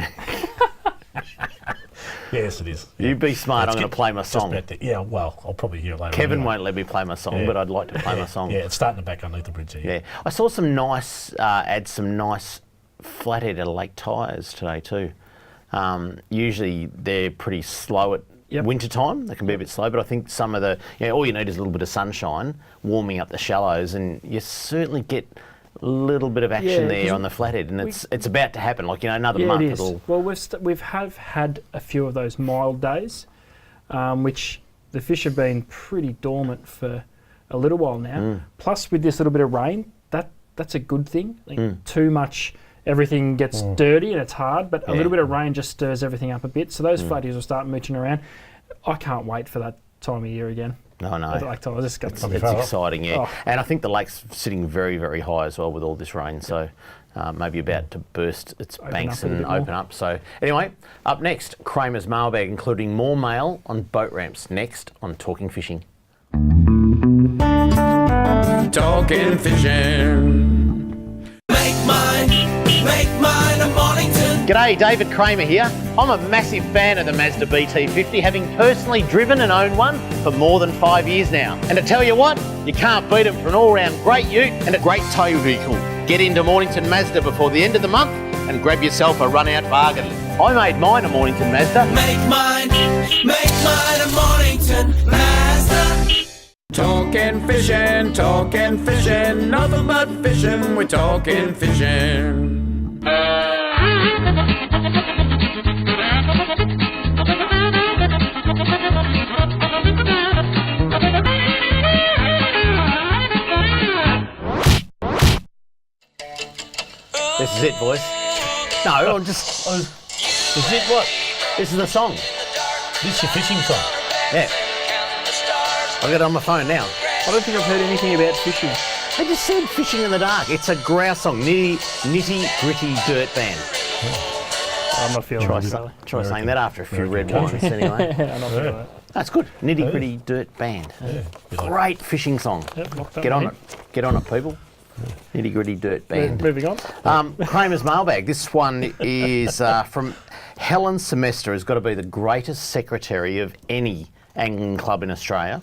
Yes, it is. You be smart. I'm going to play my Just song. about that. Yeah, well, I'll probably hear it later. Kevin anyway. won't let me play my song, Yeah. but I'd like to play my song. Yeah, it's starting to back underneath the bridge. Yeah, I saw some nice some nice flathead lake tyres today too. Usually they're pretty slow at winter time. They can be a bit slow, but I think some of the all you need is a little bit of sunshine, warming up the shallows, and you certainly get a little bit of action there on the flathead, and it's about to happen. Like another month it is. it'll. Well, we've had a few of those mild days, which the fish have been pretty dormant for a little while now. Plus, with this little bit of rain, that's a good thing. Like, too much, everything gets dirty and it's hard. But a little bit of rain just stirs everything up a bit. So those flatties will start mooching around. I can't wait for that time of year again. No, no. It's exciting, yeah. Oh. And I think the lake's sitting very, very high as well with all this rain. So maybe about to burst its banks and open up. So anyway, up next, Kramer's mailbag, including more mail on boat ramps. Next on Talking Fishing. Talking fishing. Make mine a Mornington. G'day, David Kramer here. I'm a massive fan of the Mazda BT50, having personally driven and owned one for more than 5 years now. And to tell you what, you can't beat it for an all-round great ute and a great tow vehicle. Get into Mornington Mazda before the end of the month and grab yourself a run-out bargain. I made mine a Mornington Mazda. Make mine a Mornington Mazda. Talking fishing, nothing but fishing. We're talking fishing. This is it, boys. No, I'm just... Is it what? This is the song. This is your fishing song? Yeah. I've got it on my phone now. I don't think I've heard anything about fishing. I just said Fishing in the Dark. It's a grouse song. Nitty Gritty Dirt Band. I'm not feeling it. Try saying that after a few red wines anyway. I'm not feeling it. That's good. Nitty Gritty Dirt Band. Great fishing song. Get on it. Get on it, people. Nitty Gritty Dirt Band. Moving on. Kramer's mailbag. This one is from Helen Semester. Has got to be the greatest secretary of any angling club in Australia.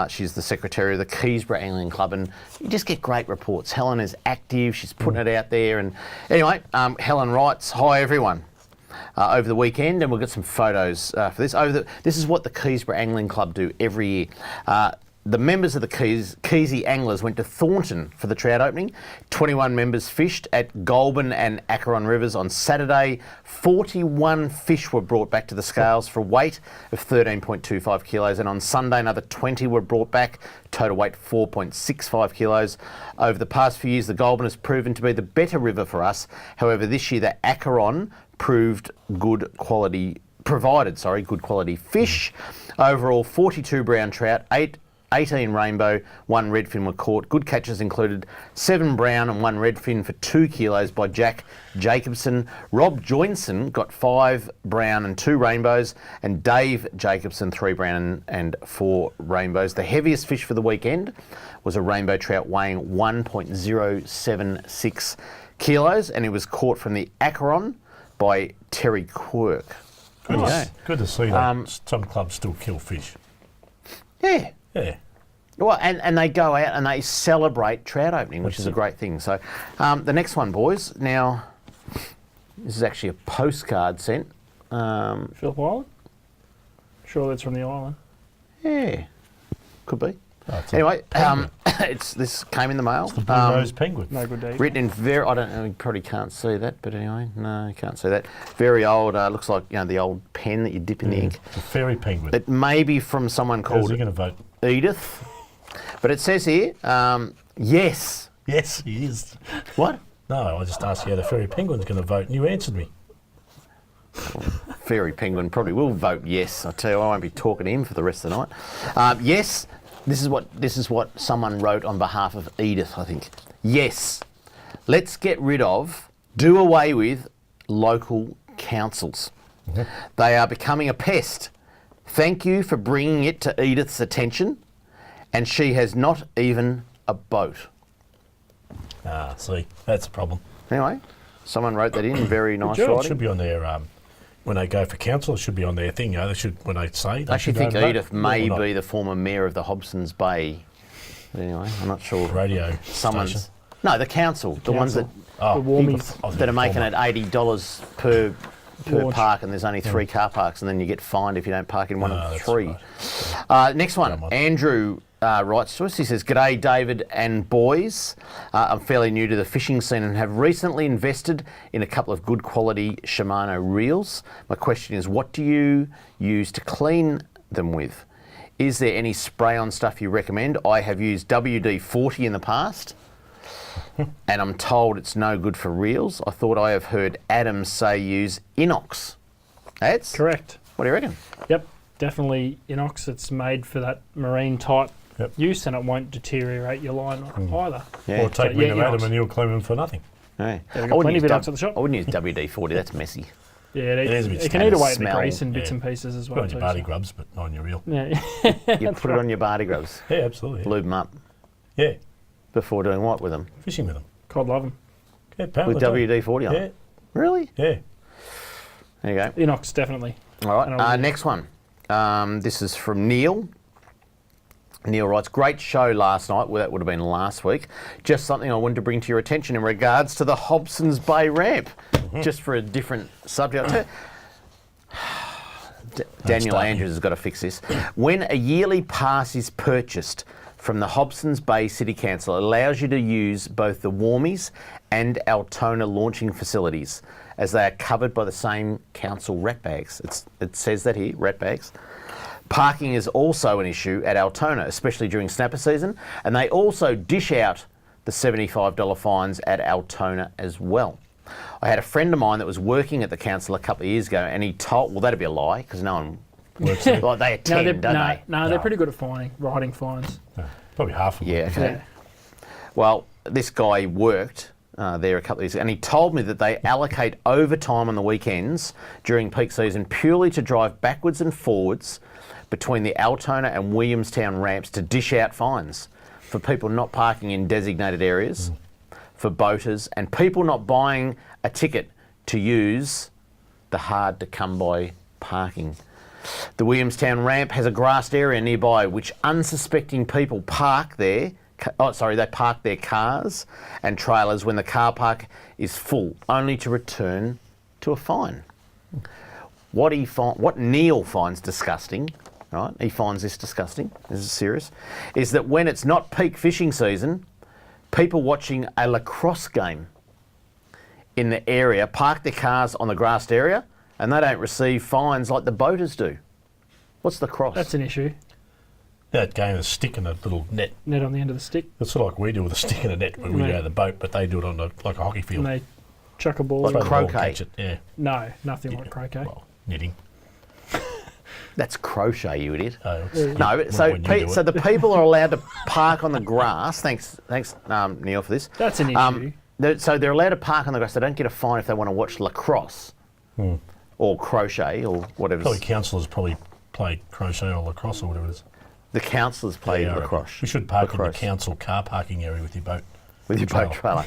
She's the secretary of the Keysborough Angling Club, and you just get great reports. Helen is active, she's putting it out there, and anyway, Helen writes, "Hi everyone. Over the weekend, and we'll get some photos for this. This is what the Keysborough Angling Club do every year. The members of the Keysy Anglers went to Thornton for the trout opening. 21 members fished at Goulburn and Acheron Rivers on Saturday. 41 fish were brought back to the scales for a weight of 13.25 kilos, and on Sunday another 20 were brought back, total weight 4.65 kilos. Over the past few years, the Goulburn has proven to be the better river for us. However, this year the Acheron provided good quality fish. Overall, 42 brown trout, 18 rainbow, 1 redfin were caught. Good catches included 7 brown and 1 redfin for 2 kilos by Jack Jacobson. Rob Joinson got 5 brown and 2 rainbows, and Dave Jacobson 3 brown and 4 rainbows. The heaviest fish for the weekend was a rainbow trout weighing 1.076 kilos, and it was caught from the Acheron by Terry Quirk. Good to see that some clubs still kill fish. Yeah. Yeah. Well, and they go out and they celebrate trout opening, which is a great thing. So the next one, boys. Now, this is actually a postcard sent. Phillip Island? Sure that's from the island. Yeah, could be. Oh, anyway, this came in the mail. It's the Blue Rose Penguin. No good deed. Written in very, I don't know, you probably can't see that, but anyway, no, you can't see that. Very old, looks like, the old pen that you dip in the ink. It's a fairy penguin. It may be from someone called How's he going to vote? Edith. But it says here, yes. Yes, he is. What? No, I just asked you how the fairy penguin's going to vote, and you answered me. Fairy penguin probably will vote yes. I tell you, I won't be talking to him for the rest of the night. Yes, this is what someone wrote on behalf of Edith, I think. Yes, let's get rid of, do away with local councils. They are becoming a pest. Thank you for bringing it to Edith's attention, and she has not even a boat. Ah, see, that's a problem. Anyway, someone wrote that in, very nice It writing. should be on their, when they go for council, it should be on their thing. They should, when they say. They I actually should think go vote. Edith Or may not. be the former mayor of the Hobsons Bay. Anyway, I'm not sure. Radio Someone's. station. No, the council. The ones that Oh, The warmies. I was that are gonna making call it $80 per Launch. park, and there's only 3 car parks, and then you get fined if you don't park in one of the that's 3. Next one, Come on. Andrew writes to us. He says, "G'day, David and boys. I'm fairly new to the fishing scene and have recently invested in a couple of good quality Shimano reels. My question is, what do you use to clean them with? Is there any spray-on stuff you recommend? I have used WD-40 in the past, and I'm told it's no good for reels. I thought I have heard Adam say use Inox. Ads? Correct. What do you reckon? Yep, definitely Inox. It's made for that marine type Yep. use, and it won't deteriorate your line either. Yeah. Or take So, yeah, Renovatum Inox. and you'll clean them for nothing. Hey. Yeah, we've got plenty of Inox at the shop. I wouldn't use WD-40, that's messy. Yeah, It is a bit it can eat away at the smell. grease and bits Yeah. and pieces as Put well. on your too, barley so- grubs, but not on your reel. Yeah, You put it on your barley grubs, Yeah, absolutely. Yeah. lube them up Yeah, before doing what with them? fishing with them. Cod love them. Yeah, apparently With so. WD-40 on Yeah, it? Really? yeah. There you go. Inox, definitely. All And right, I'll- next one. This is from Neil. Neil writes, great show last night. Well, that would have been last week. Just something I wanted to bring to your attention in regards to the Hobsons Bay ramp. Just for a different subject. Daniel starting. Andrews has got to fix this. When a yearly pass is purchased from the Hobsons Bay City Council, it allows you to use both the Warmies and Altona launching facilities, as they are covered by the same council rat bags. It says that here, rat bags. Parking is also an issue at Altona, especially during snapper season, and they also dish out the $75 fines at Altona as well. I had a friend of mine that was working at the council a couple of years ago, and he told, well, that'd be a lie, because no one works there. Like, they attend, don't they? No, they're pretty good at writing fines. Probably half of them. Yeah, okay. Yeah. Well, this guy worked there a couple of years ago, and he told me that they allocate overtime on the weekends during peak season purely to drive backwards and forwards between the Altona and Williamstown ramps to dish out fines for people not parking in designated areas, for boaters, and people not buying a ticket to use the hard-to-come-by parking. The Williamstown ramp has a grassed area nearby which unsuspecting people park there. They park their cars and trailers when the car park is full, only to return to a fine. What Neil finds disgusting, right? He finds this disgusting. This is serious. Is that when it's not peak fishing season, people watching a lacrosse game in the area park their cars on the grassed area, and they don't receive fines like the boaters do. What's lacrosse? That's an issue. That game is stick and a little net. Net on the end of the stick, That's sort of like we do with a stick and a net when we Right. go to the boat, but they do it on like a hockey field. and they chuck a ball. Like Throw the ball, croquet. catch it. Yeah. No, nothing like croquet. Well, knitting. That's crochet, you idiot. It's No, when so you do so it. the people are allowed to park on the grass. Thanks, Neil, for this. That's an issue. So they're allowed to park on the grass. They don't get a fine if they want to watch lacrosse or crochet or whatever. Probably councillors probably play crochet or lacrosse or whatever it is. The councillors play Yeah, I reckon. lacrosse. We should park in Lacrosse. the council car parking area with your boat. With your boat trailer.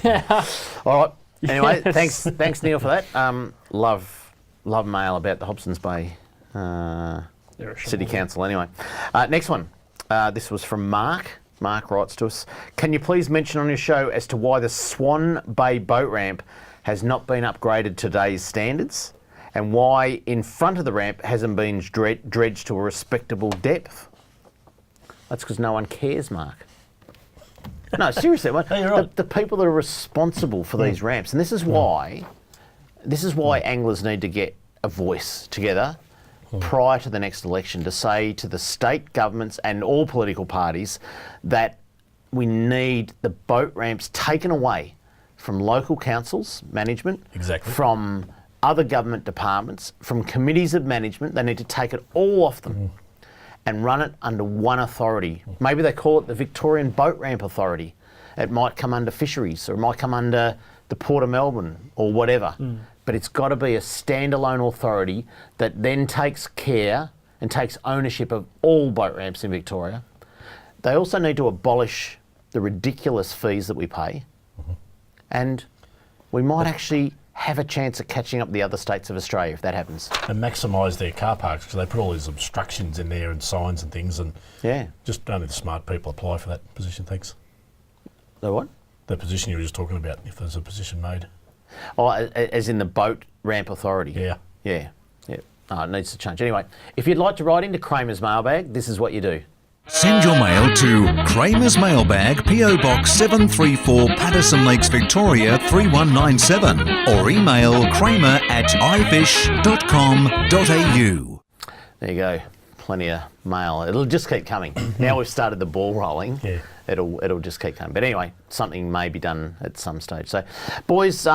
All right. Anyway, thanks Neil for that. Love mail about the Hobsons Bay They're a City shambles. Council. Anyway, next one. This was from Mark. Mark writes to us, can you please mention on your show as to why the Swan Bay boat ramp has not been upgraded to today's standards, and why in front of the ramp hasn't been dredged to a respectable depth? That's because no one cares, Mark. No, seriously, you're right. the people that are responsible for these ramps, and this is why anglers need to get a voice together prior to the next election to say to the state governments and all political parties that we need the boat ramps taken away from local councils, management, Exactly. from other government departments, from committees of management. They need to take it all off them and run it under one authority. Maybe they call it the Victorian Boat Ramp Authority. It might come under fisheries, or it might come under the Port of Melbourne or whatever. But but it's got to be a standalone authority that then takes care and takes ownership of all boat ramps in Victoria. They also need to abolish the ridiculous fees that we pay, and we might actually have a chance at catching up the other states of Australia if that happens. And maximise their car parks, because they put all these obstructions in there and signs and things, and just only the smart people apply for that position. Thanks. The what? The position you were just talking about, if there's a position made. Oh, as in the boat ramp authority? Yeah. Yeah. Oh, it needs to change. Anyway, if you'd like to write into Kramer's mailbag, this is what you do. Send your mail to Kramer's Mailbag, PO Box 734, Patterson Lakes, Victoria 3197, or email kramer@ifish.com.au. There you go. Plenty of mail. It'll just keep coming. Now we've started the ball rolling. Yeah. It'll just keep coming. But anyway, something may be done at some stage. So, boys,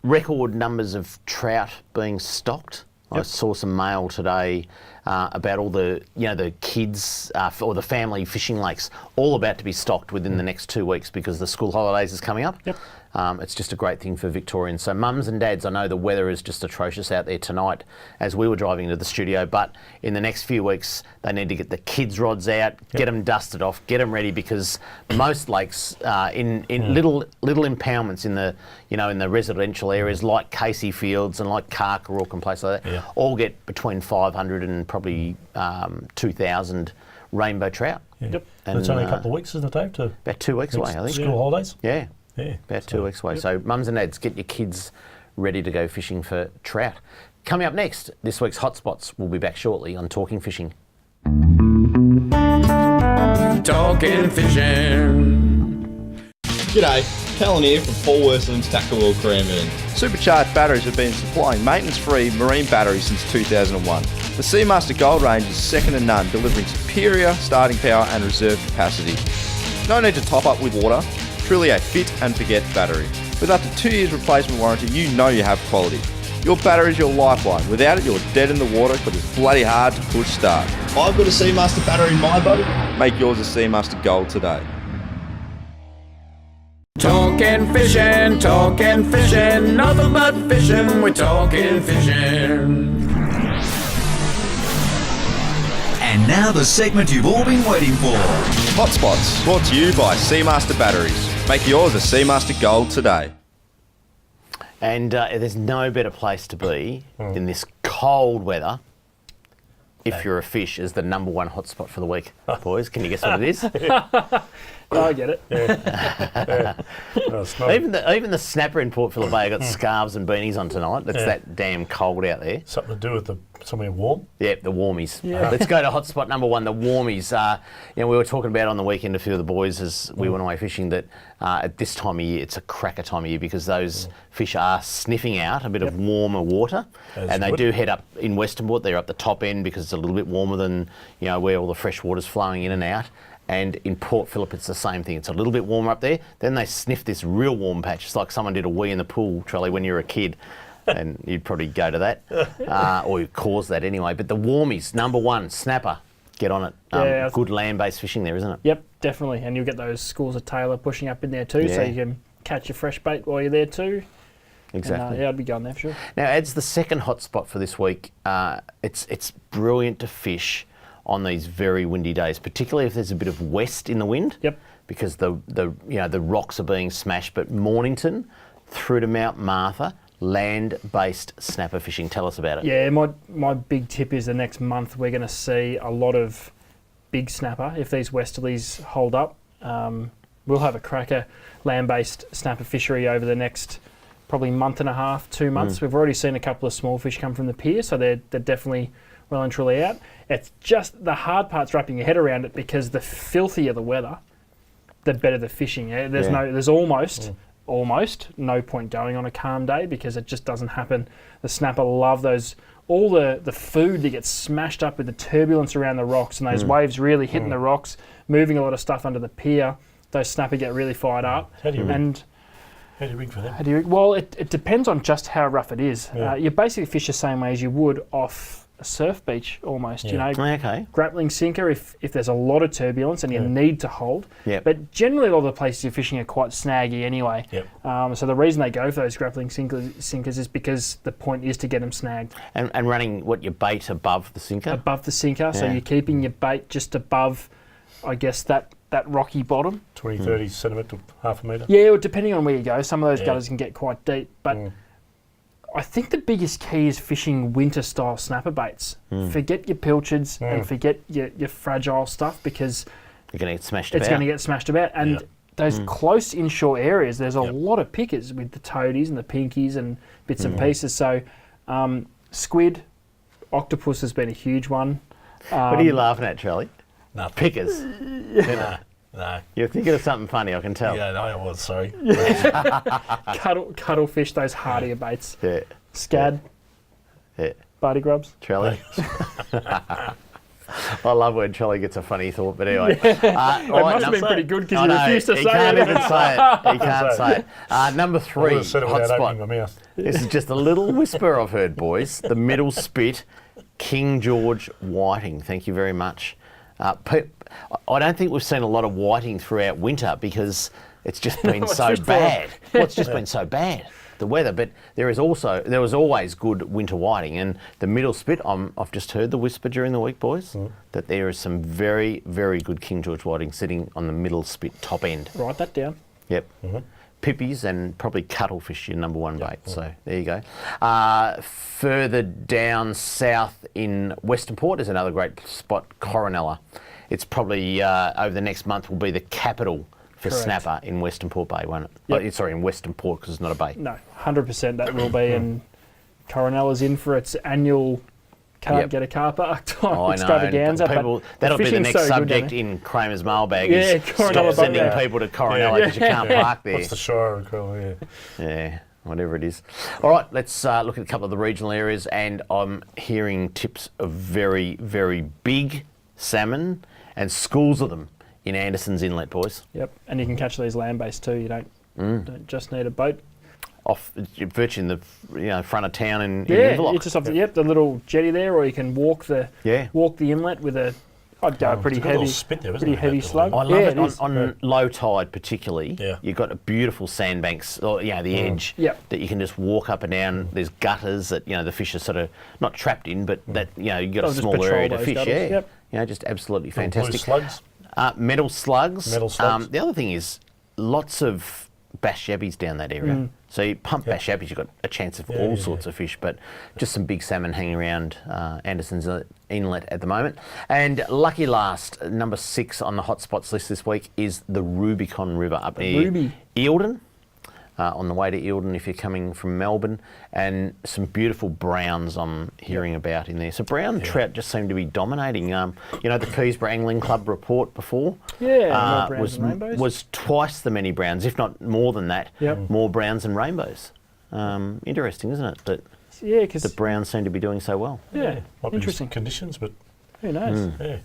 record numbers of trout being stocked. I saw some mail today about all the kids or the family fishing lakes all about to be stocked within the next 2 weeks because the school holidays is coming up. It's just a great thing for Victorians. So mums and dads, I know the weather is just atrocious out there tonight as we were driving into the studio, but in the next few weeks they need to get the kids' rods out, get them dusted off, get them ready, because most lakes in little impoundments in the in the residential areas like Casey Fields and like Carcarook and places like that all get between 500 and probably 2,000 rainbow trout. And it's only a couple of weeks, isn't it, Dave? About 2 weeks away, I think. School holidays? Yeah, about 2 weeks away. So mums and dads, get your kids ready to go fishing for trout. Coming up next, this week's Hotspots. We'll be back shortly on Talking Fishing. Talking fishing. G'day, Callan here from Paul Worsland's Tackle World Cranbourne. Supercharged batteries have been supplying maintenance-free marine batteries since 2001. The Seamaster Gold range is second to none, delivering superior starting power and reserve capacity. No need to top up with water, truly a fit and forget battery. With up to 2 years replacement warranty, you know you have quality. Your battery is your lifeline. Without it, you're dead in the water because it's bloody hard to push start. I've got a Seamaster battery in my boat. Make yours a Seamaster Gold today. Talking fishing, nothing but fishing, we're talking fishing. And now the segment you've all been waiting for. Hotspots, brought to you by Seamaster Batteries. Make yours a Seamaster Gold today. And there's no better place to be in this cold weather if you're a fish as the number one hotspot for the week. Boys, can you guess what it is? I get it. Even the snapper in Port Phillip Bay got scarves and beanies on tonight. It's that damn cold out there. Something to do with somewhere warm? Yeah, the warmies. Yeah. Let's go to hotspot number one, the warmies. We were talking about on the weekend, a few of the boys as we went away fishing, that at this time of year, it's a cracker time of year because those fish are sniffing out a bit of warmer water. And they do head up in Western Port. They're up the top end because it's a little bit warmer than where all the fresh water's flowing in and out. And in Port Phillip, it's the same thing. It's a little bit warmer up there. Then they sniff this real warm patch. It's like someone did a wee in the pool, Charlie, when you were a kid. And you'd probably go to that, or you cause that anyway. But the warmies, number one, snapper, get on it. Good land-based fishing there, isn't it? Yep, definitely. And you'll get those schools of tailor pushing up in there too, so you can catch your fresh bait while you're there too. Exactly. And, I'd be going there for sure. Now, as the second hotspot for this week, it's brilliant to fish on these very windy days, particularly if there's a bit of west in the wind. Yep. Because the rocks are being smashed. But Mornington through to Mount Martha, land-based snapper fishing. Tell us about it. Yeah, my big tip is the next month we're going to see a lot of big snapper if these westerlies hold up. We'll have a cracker land-based snapper fishery over the next probably month and a half, 2 months. We've already seen a couple of small fish come from the pier, so they're definitely well and truly out. It's just the hard part's wrapping your head around it because the filthier the weather, the better the fishing. There's almost no point going on a calm day because it just doesn't happen. The snapper love those, all the food that gets smashed up with the turbulence around the rocks and those waves really hitting the rocks, moving a lot of stuff under the pier. Those snapper get really fired up. How do you rig for them? Well, it depends on just how rough it is. You basically fish the same way as you would off a surf beach almost. You know, Okay. grappling sinker if there's a lot of turbulence and you need to hold. Yep. But generally, a lot of the places you're fishing are quite snaggy anyway. Yep. So the reason they go for those grappling sinkers is because the point is to get them snagged And running your bait above the sinker? above the sinker. So Yeah. you're keeping your bait just above, I guess, that rocky bottom. 20, 30 centimetre to half a metre. Yeah, well, depending on where you go, some of those Yeah. gutters can get quite deep. But I think the biggest key is fishing winter-style snapper baits. Forget your pilchards and forget your fragile stuff because You're going to get smashed it's about. going to get smashed about. And those close inshore areas, there's a lot of pickers with the toadies and the pinkies and bits and pieces. So squid, octopus has been a huge one. What are you laughing at, Charlie? Nothing. Pickers. No. You're thinking of something funny, I can tell. Yeah, no, I was, sorry. Cuttlefish, those hardier baits. Yeah. Scad, Yeah. barty grubs. Charlie. I love when Charlie gets a funny thought, but anyway. It must have been pretty good because I you know, refused to he say can't it. even say it. He can't say it. Number I 3, would have said it without opening my hotspot. mouth. This is just a little whisper I've heard, boys. The middle spit, King George whiting. Thank you very much. I don't think we've seen a lot of whiting throughout winter because it's just been so just bad. Well, it's just been so bad, the weather. But there was always good winter whiting. And the middle spit, I've just heard the whisper during the week, boys, that there is some very, very good King George whiting sitting on the middle spit top end. Write that down. Yep. Pippies and probably cuttlefish, your number one bait. So there you go. Further down south in Western Port is another great spot, Coronella. It's probably over the next month will be the capital for Correct. snapper in Western Port Bay, won't it? Yep. Oh, sorry, in Western Port because it's not a bay. No, 100% that will be. And Coronella's in for its annual can't get a car park time Oh, I know. extravaganza. And people, that'll be the fishing's next so good down subject there. in Kramer's mailbag. Yeah, is Coronella stop boat sending ride. people to Coronella because you can't park there. What's the shore? Yeah. Yeah, whatever it is. All right, let's look at a couple of the regional areas, and I'm hearing tips of very, very big salmon and schools of them in Anderson's Inlet, boys. Yep, and you can catch these land-based too. You don't just need a boat. Off virtually in the front of town in Yeah, Inverloch. it's just off the little jetty there, or you can walk the inlet with a pretty it's got a little heavy spit there, isn't pretty it, heavy that slug. I love yeah, it is. on low tide particularly. Yeah. You've got a beautiful sandbanks, or the edge Yep. that you can just walk up and down. There's gutters that the fish are sort of not trapped in, but that you've got They'll a just small patrol area to those fish. gutters. Yeah, Yep. just absolutely Blue fantastic. slugs. Metal slugs. Metal slugs. The other thing is lots of bass yabbies down that area. So you pump bass yabbies, you've got a chance of all sorts of fish, but just some big salmon hanging around Anderson's Inlet at the moment. And lucky last, number 6 on the hotspots list this week is the Rubicon River up near Ruby. Eildon. On the way to Eildon if you're coming from Melbourne, and some beautiful browns I'm hearing about in there. So brown trout just seem to be dominating. The Keysborough Angling Club report before Yeah, more browns and rainbows. was twice the many browns, if not more than that, Yep. more browns and rainbows. Interesting, isn't it, that Yeah, because the browns seem to be doing so well. yeah, Might be interesting. conditions, but Who knows? yeah.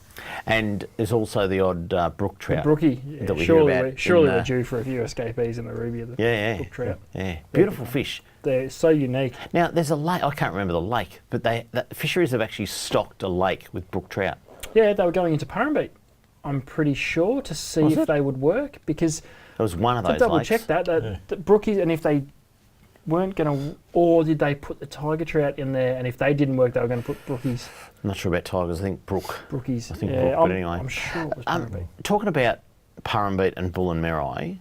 And there's also the odd brook trout. Brookie, that we hear about surely in, we're due for a few escapees in the Ruby of the brook trout. Yeah, beautiful fish. They're so unique. Now, there's a lake, I can't remember the lake, but the fisheries have actually stocked a lake with brook trout. Yeah, they were going into Parrambeet, I'm pretty sure, to see Was if it? they would work because There was one of to those double lakes. check that the brookies, and if they weren't going to, or did they put the tiger trout in there, and if they didn't work, they were going to put brookies. I'm not sure about tigers, I think brook. Brookies. I think yeah, brook, but anyway. I'm sure it was Parrambeet. Talking about Parrambeet and Bullen-Merri,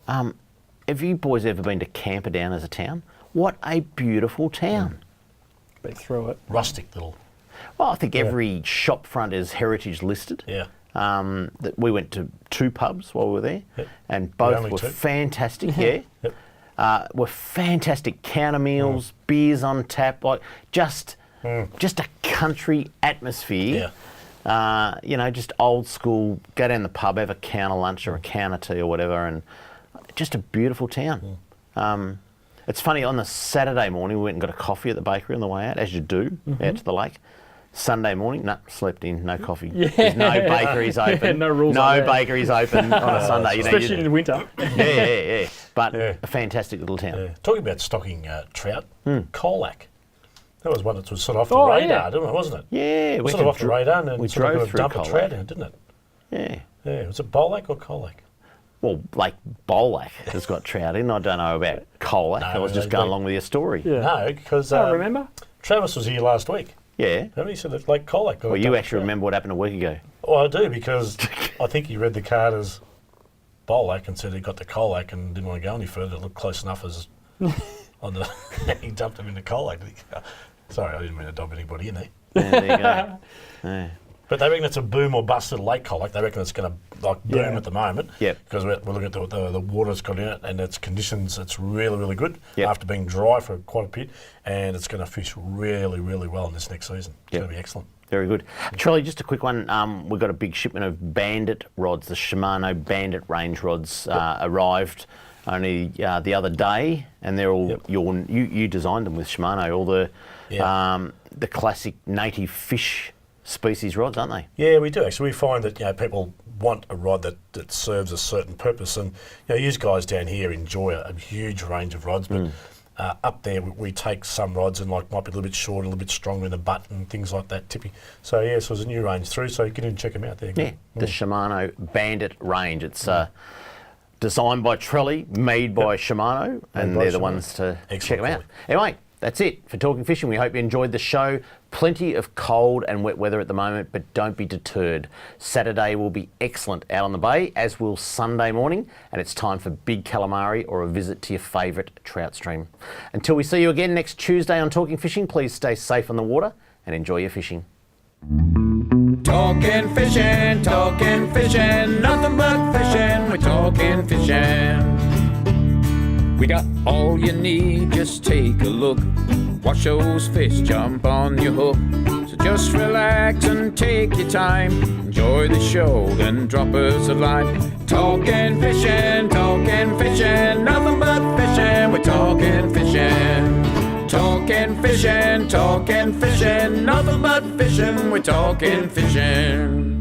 have you boys ever been to Camperdown as a town? What a beautiful town. Been through it. Rustic little. Well, I think every shop front is heritage listed. Yeah. We went to 2 pubs while we were there, Yep. and both only were 2? fantastic. Yeah, Yep. were fantastic counter meals, beers on tap, like just a country atmosphere. Yeah. Just old school. Go down the pub, have a counter lunch or a counter tea or whatever, and just a beautiful town. It's funny, on the Saturday morning we went and got a coffee at the bakery on the way out, as you do, out to the lake. Sunday morning, slept in, no coffee. There's no bakeries open. no rules No like that. bakeries open on a Sunday. Especially in the winter. Yeah. But Yeah. a fantastic little town. Yeah. Talking about stocking trout, Colac. That was one that was sort of off the Oh, radar, didn't it, wasn't it? Yeah, we Sort of off the radar, and then we sort of drove got a through dump of trout Colac. in, didn't it? Yeah. Yeah, was it Bolac or Colac? Well, Lake Bolac has got trout in. I don't know about Colac. I was just going along with your story. Yeah. No, because I remember. Travis was here last week. Yeah. Remember, he said that Lake Colac got Well, a you dump of actually trout. remember what happened a week ago. Well, I do, because I think he read the card as Bolac and said he got to Colac and didn't want to go any further. It looked close enough as on the he dumped him into Colac. Sorry, I didn't mean to dump anybody in there. Yeah, there you go. Yeah. But they reckon it's a boom or bust at Lake Colac. They reckon it's going to like boom Yeah. at the moment. Yep. Because we're looking at the water it's got in it and its conditions. It's really, really good Yep. after being dry for quite a bit. And it's going to fish really, really well in this next season. It's Yep. going to be excellent. Very good. Charlie, just a quick one. We got a big shipment of Bandit rods. The Shimano Bandit range rods arrived only the other day, and they're all you designed them with Shimano. All the classic native fish species rods, aren't they? Yeah, we do actually. We find that people want a rod that serves a certain purpose, and you guys down here enjoy a huge range of rods, but up there we take some rods and might be a little bit short, a little bit stronger in the butt and things like that, tippy. So yeah, so there's a new range through, so get in and check them out there. Yeah, the Shimano Bandit range. It's designed by Trelli, made by Shimano, and by they're the Shimano. ones to Excellent check them out. quality. Anyway, that's it for Talking Fishing. We hope you enjoyed the show. Plenty of cold and wet weather at the moment, but don't be deterred. Saturday will be excellent out on the bay, as will Sunday morning, and it's time for big calamari or a visit to your favourite trout stream. Until we see you again next Tuesday on Talking Fishing, please stay safe on the water and enjoy your fishing. Talking fishing, nothing but fishing, we're talking fishing. We got all you need, just take a look. Watch those fish jump on your hook. So just relax and take your time. Enjoy the show, then drop us a line. Talking fishing, nothing but fishing, we're talking fishing. Talking fishing, nothing but fishing, we're talking fishing.